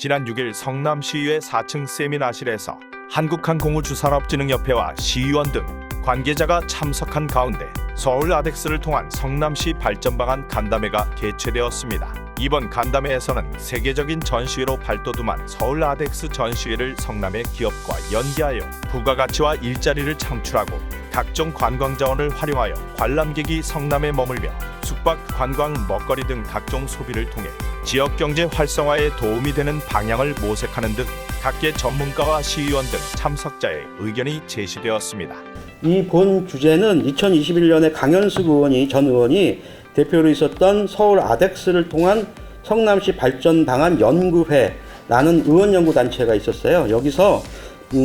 지난 6일 성남시의회 4층 세미나실에서 한국항공우주산업진흥협회와 시의원 등 관계자가 참석한 가운데 서울 아덱스를 통한 성남시 발전 방안 간담회가 개최되었습니다. 이번 간담회에서는 세계적인 전시회로 발돋움한 서울 아덱스 전시회를 성남의 기업과 연계하여 부가가치와 일자리를 창출하고 각종 관광 자원을 활용하여 관람객이 성남에 머물며 숙박, 관광, 먹거리 등 각종 소비를 통해 지역 경제 활성화에 도움이 되는 방향을 모색하는 등 각계 전문가와 시의원 등 참석자의 의견이 제시되었습니다. 이 본 주제는 2021년에 강현숙 전 의원이 대표로 있었던 서울 아덱스를 통한 성남시 발전 방안 연구회라는 의원 연구 단체가 있었어요. 여기서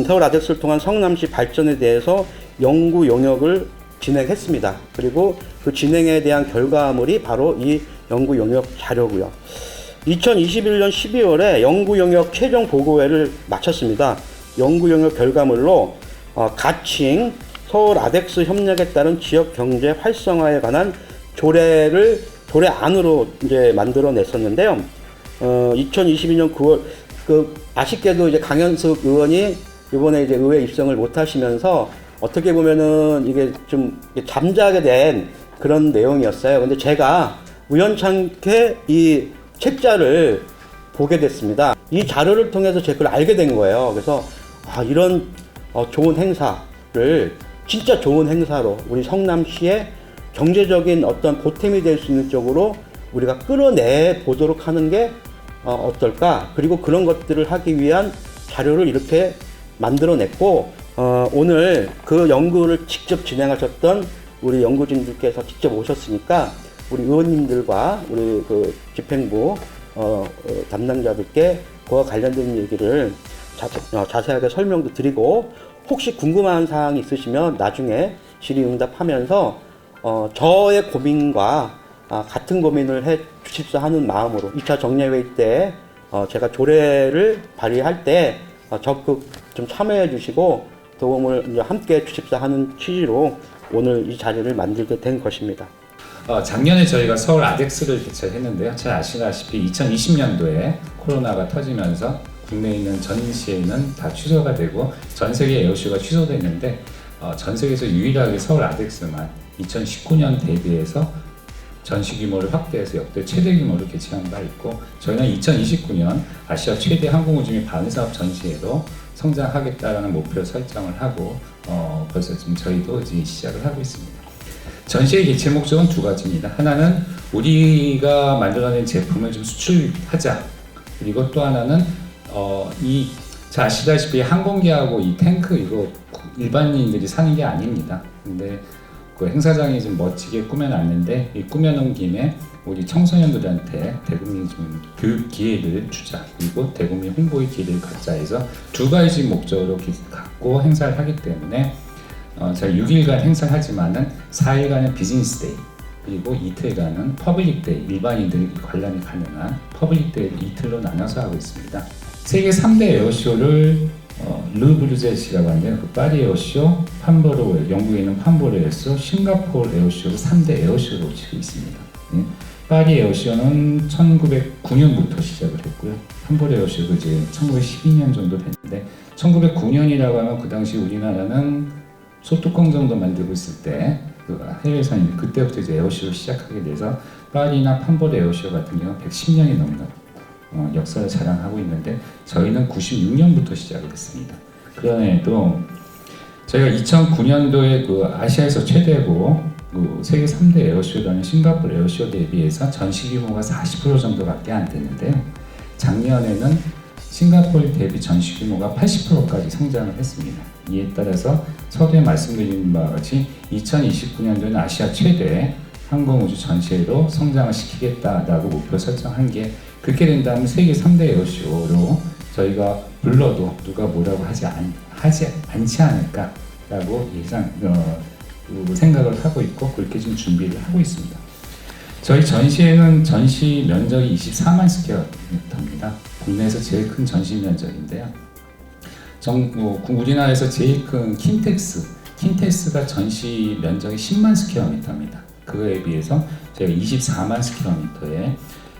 서울 아덱스를 통한 성남시 발전에 대해서 연구 용역을 진행했습니다. 그리고 그 진행에 대한 결과물이 바로 이 연구 용역 자료고요. 2021년 12월에 연구 용역 최종 보고회를 마쳤습니다. 연구 용역 결과물로 가칭 서울 아덱스 협력에 따른 지역 경제 활성화에 관한 조례 안으로 이제 만들어냈었는데요. 2022년 9월 아쉽게도 이제 강현숙 의원이 이번에 이제 의회 입성을 못 하시면서 어떻게 보면은 이게 좀 잠자게 된 그런 내용이었어요. 근데 제가 우연찮게 이 책자를 보게 됐습니다. 이 자료를 통해서 제가 그걸 알게 된 거예요. 그래서 이런 좋은 행사를 진짜 좋은 행사로 우리 성남시의 경제적인 어떤 보탬이 될 수 있는 쪽으로 우리가 끌어내 보도록 하는 게 어떨까? 그리고 그런 것들을 하기 위한 자료를 이렇게 만들어냈고 오늘 그 연구를 직접 진행하셨던 우리 연구진들께서 직접 오셨으니까 우리 의원님들과 우리 그 집행부 담당자들께 그와 관련된 얘기를 자세하게 설명도 드리고 혹시 궁금한 사항이 있으시면 나중에 질의응답하면서 저의 고민과 같은 고민을 해 주십사 하는 마음으로 2차 정례회의 때 제가 조례를 발의할 때 적극 좀 참여해 주시고 도움을 이제 함께 해 주십사 하는 취지로 오늘 이 자리를 만들게 된 것입니다. 작년에 저희가 서울 아덱스를 개최했는데요. 잘 아시다시피 2020년도에 코로나가 터지면서 국내에 있는 전시회는 다 취소가 되고 전 세계 에어쇼가 취소됐는데 전 세계에서 유일하게 서울 아덱스만 2019년 대비해서 전시 규모를 확대해서 역대 최대 규모를 개최한 바 있고 저희는 2029년 아시아 최대 항공우주 및 방위사업 전시회로 성장하겠다라는 목표 설정을 하고 벌써 지금 저희도 이제 시작을 하고 있습니다. 전시회 개최 목적은 두 가지입니다. 하나는 우리가 만들어낸 제품을 좀 수출하자. 그리고 또 하나는 잘 아시다시피 항공기하고 이 탱크 이거 일반인들이 사는 게 아닙니다. 근데 그 행사장이 좀 멋지게 꾸며놨는데 이 꾸며놓은 김에 우리 청소년들한테 대국민 좀 교육 기회를 주자. 그리고 대국민 홍보의 기회를 갖자 해서 두 가지 목적으로 갖고 행사를 하기 때문에 제가 6일간 행사를 하지만은 4일간은 비즈니스 데이 그리고 이틀간은 퍼블릭 데이 일반인들이 관람이 가능한 퍼블릭 데이를 이틀로 나눠서 하고 있습니다. 세계 3대 에어쇼를 르브르젯이라고 하는데 그 파리 에어쇼, 판버르 영국에 있는 판버르 에어쇼, 싱가포르 에어쇼를 3대 에어쇼로 치고 있습니다. 파리 에어쇼는 1909년부터 시작을 했고요. 판버르 에어쇼도 이제 1912년 정도 됐는데 1909년이라고 하면 그 당시 우리나라는 소뚜껑 정도 만들고 있을 때 해외에서 그때부터 이제 에어쇼를 시작하게 돼서 파리나 판버르 에어쇼 같은 경우는 110년이 넘는 역사를 자랑하고 있는데 저희는 96년부터 시작을 했습니다. 그런에도 저희가 2009년도에 그 아시아에서 최대고 그 세계 3대 에어쇼라는 싱가포르 에어쇼 대비해서 전시 규모가 40% 정도밖에 안 되는데요. 작년에는 싱가포르 대비 전시 규모가 80%까지 성장을 했습니다. 이에 따라서 서두에 말씀드린 바와 같이 2029년도에는 아시아 최대 항공우주 전시회로 성장을 시키겠다라고 목표 설정한 게 그렇게 된다면 세계 3대 에어쇼로 저희가 불러도 누가 뭐라고 하지 않지 않을까라고 생각을 하고 있고 그렇게 좀 준비를 하고 있습니다. 저희 전시회는 전시 면적이 24만 스퀘어미터입니다. 국내에서 제일 큰 전시 면적인데요. 우리나라에서 제일 큰 킨텍스가 전시 면적이 10만 스퀘어미터입니다. 그거에 비해서 저희가 24만 스퀘어미터에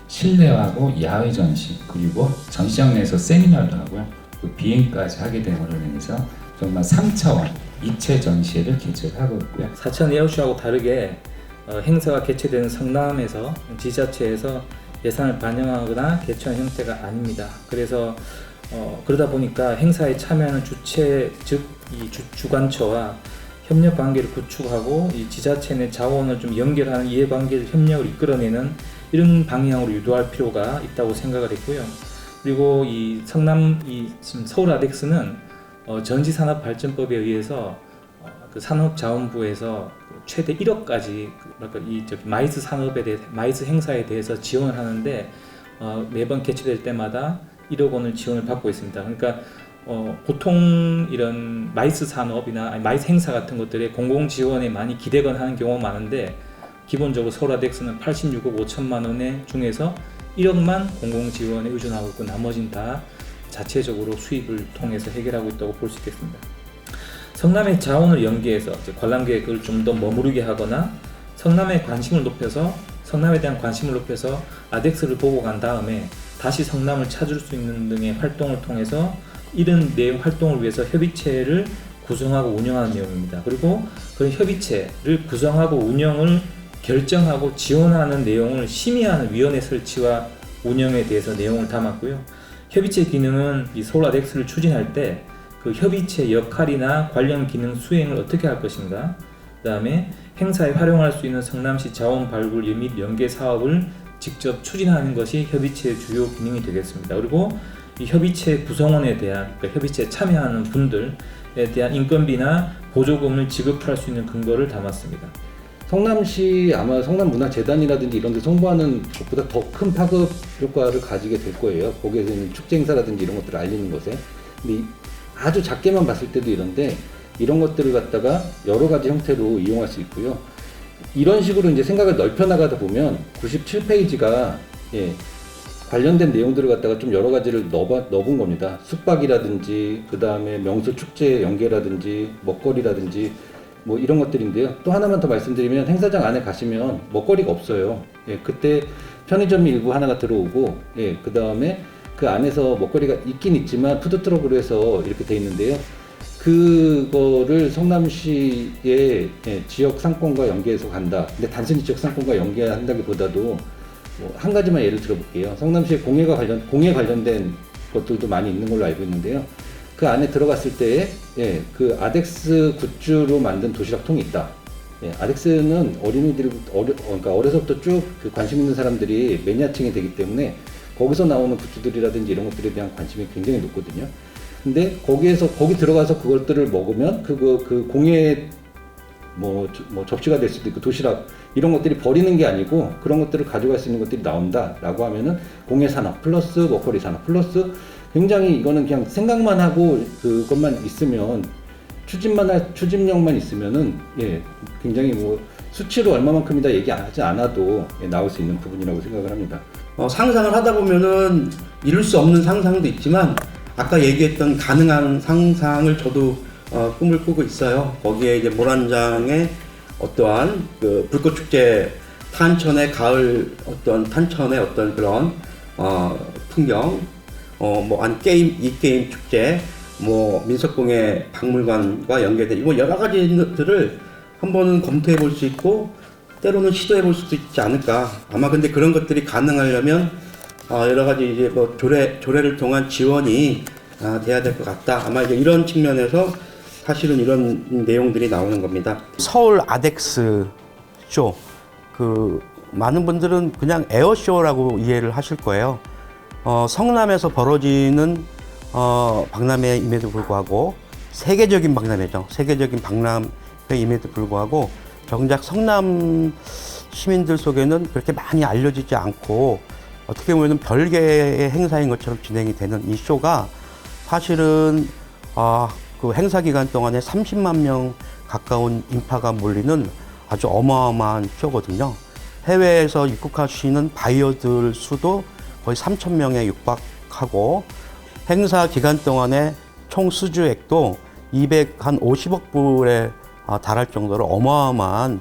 실내하고 야외 전시 그리고 전시장 내에서 세미나를 하고요. 그 비행까지 하게 됨으로 인해서 정말 3차원 입체 전시회를 개최를 하고 있고요. 사천 에어쇼하고 다르게 행사가 개최되는 성남에서 지자체에서 예산을 반영하거나 개최한 형태가 아닙니다. 그래서 그러다 보니까 행사에 참여하는 주체 즉 이 주관처와 협력 관계를 구축하고 이 지자체 내 자원을 좀 연결하는 이해관계를 협력을 이끌어내는 이런 방향으로 유도할 필요가 있다고 생각을 했고요. 그리고 이 성남 이 지금 서울 아덱스는 전지산업발전법에 의해서 그 산업자원부에서 최대 1억까지 마이스 산업에 대해 마이스 행사에 대해서 지원을 하는데 매번 개최될 때마다 1억 원을 지원을 받고 있습니다. 그러니까 보통 이런 마이스 산업이나 마이스 행사 같은 것들에 공공 지원에 많이 기대건 하는 경우가 많은데 기본적으로 서울 아덱스는 86억 5천만 원의 중에서 1억만 공공 지원에 의존하고 있고 나머지는 다 자체적으로 수입을 통해서 해결하고 있다고 볼 수 있겠습니다. 성남의 자원을 연계해서 관람 계획을 좀 더 머무르게 하거나 성남에 관심을 높여서 성남에 대한 관심을 높여서 아덱스를 보고 간 다음에 다시 성남을 찾을 수 있는 등의 활동을 통해서 이런 내용 활동을 위해서 협의체를 구성하고 운영하는 내용입니다. 그리고 그 협의체를 구성하고 운영을 결정하고 지원하는 내용을 심의하는 위원회 설치와 운영에 대해서 내용을 담았고요. 협의체 기능은 이 서울 아덱스를 추진할 때 그 협의체 역할이나 관련 기능 수행을 어떻게 할 것인가, 그 다음에 행사에 활용할 수 있는 성남시 자원 발굴 및 연계 사업을 직접 추진하는 것이 협의체의 주요 기능이 되겠습니다. 그리고 이 협의체 구성원에 대한 그러니까 협의체에 참여하는 분들에 대한 인건비나 보조금을 지급할 수 있는 근거를 담았습니다. 성남시 아마 성남문화재단이라든지 이런 데 송부하는 것보다 더 큰 파급 효과를 가지게 될 거예요. 거기에서 있는 축제 행사라든지 이런 것들을 알리는 것에. 근데 아주 작게만 봤을 때도 이런데 이런 것들을 갖다가 여러 가지 형태로 이용할 수 있고요. 이런 식으로 이제 생각을 넓혀 나가다 보면 97페이지가 관련된 내용들을 갖다가 좀 여러 가지를 넣어본 겁니다. 숙박이라든지 그 다음에 명소 축제 연계라든지 먹거리라든지 뭐 이런 것들인데요. 또 하나만 더 말씀드리면 행사장 안에 가시면 먹거리가 없어요. 그때 편의점이 일부 하나가 들어오고 그 다음에 그 안에서 먹거리가 있긴 있지만 푸드트럭으로 해서 이렇게 돼 있는데요. 그거를 성남시의 지역 상권과 연계해서 간다. 근데 단순히 지역 상권과 연계한다기보다도 뭐 한 가지만 예를 들어볼게요. 성남시의 공예 관련된 것들도 많이 있는 걸로 알고 있는데요. 그 안에 들어갔을 때, 그 아덱스 굿즈로 만든 도시락통이 있다. 아덱스는 어린이들이 그러니까 어려서부터 쭉 그 관심 있는 사람들이 매니아층이 되기 때문에 거기서 나오는 굿즈들이라든지 이런 것들에 대한 관심이 굉장히 높거든요. 근데 거기 들어가서 그것들을 먹으면 그 공예 뭐 접시가 될 수도 있고 도시락 이런 것들이 버리는 게 아니고 그런 것들을 가져갈 수 있는 것들이 나온다라고 하면은 공예 산업 플러스 먹거리 산업 플러스 굉장히 이거는 그냥 생각만 하고 그것만 있으면 추진력만 있으면은 굉장히 뭐 수치로 얼마만큼이다 얘기하지 않아도 나올 수 있는 부분이라고 생각을 합니다. 상상을 하다 보면은 이룰 수 없는 상상도 있지만 아까 얘기했던 가능한 상상을 저도 꿈을 꾸고 있어요. 거기에 이제 모란장의 어떠한 그 불꽃축제 탄천의 가을 탄천의 어떤 그런 풍경, 이 게임 축제, 민속공예 박물관과 연계된 여러 가지들을 한번 검토해 볼 수 있고 때로는 시도해 볼 수도 있지 않을까. 아마 근데 그런 것들이 가능하려면 여러 가지 이제 조례를 통한 지원이 돼야 될 것 같다. 아마 이제 이런 측면에서 사실은 이런 내용들이 나오는 겁니다. 서울 아덱스 쇼, 많은 분들은 그냥 에어쇼라고 이해를 하실 거예요. 성남에서 벌어지는 박람회임에도 불구하고 세계적인 박람회죠. 세계적인 박람회임에도 불구하고 정작 성남 시민들 속에는 그렇게 많이 알려지지 않고 어떻게 보면 별개의 행사인 것처럼 진행이 되는 이 쇼가 사실은 그 행사 기간 동안에 30만 명 가까운 인파가 몰리는 아주 어마어마한 쇼거든요. 해외에서 입국하시는 바이어들 수도 거의 3,000명에 육박하고 행사 기간 동안에 총 수주액도 250억 불에 달할 정도로 어마어마한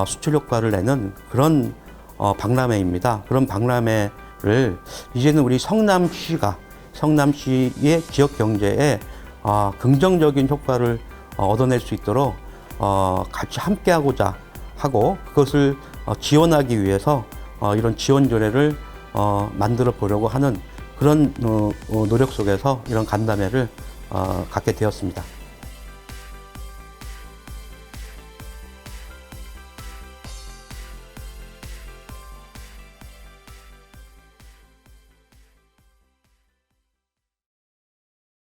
수출 효과를 내는 그런 박람회입니다. 그런 박람회 이제는 우리 성남시가 성남시의 지역 경제에 긍정적인 효과를 얻어낼 수 있도록 같이 함께하고자 하고 그것을 지원하기 위해서 이런 지원 조례를 만들어 보려고 하는 그런 노력 속에서 이런 간담회를 갖게 되었습니다.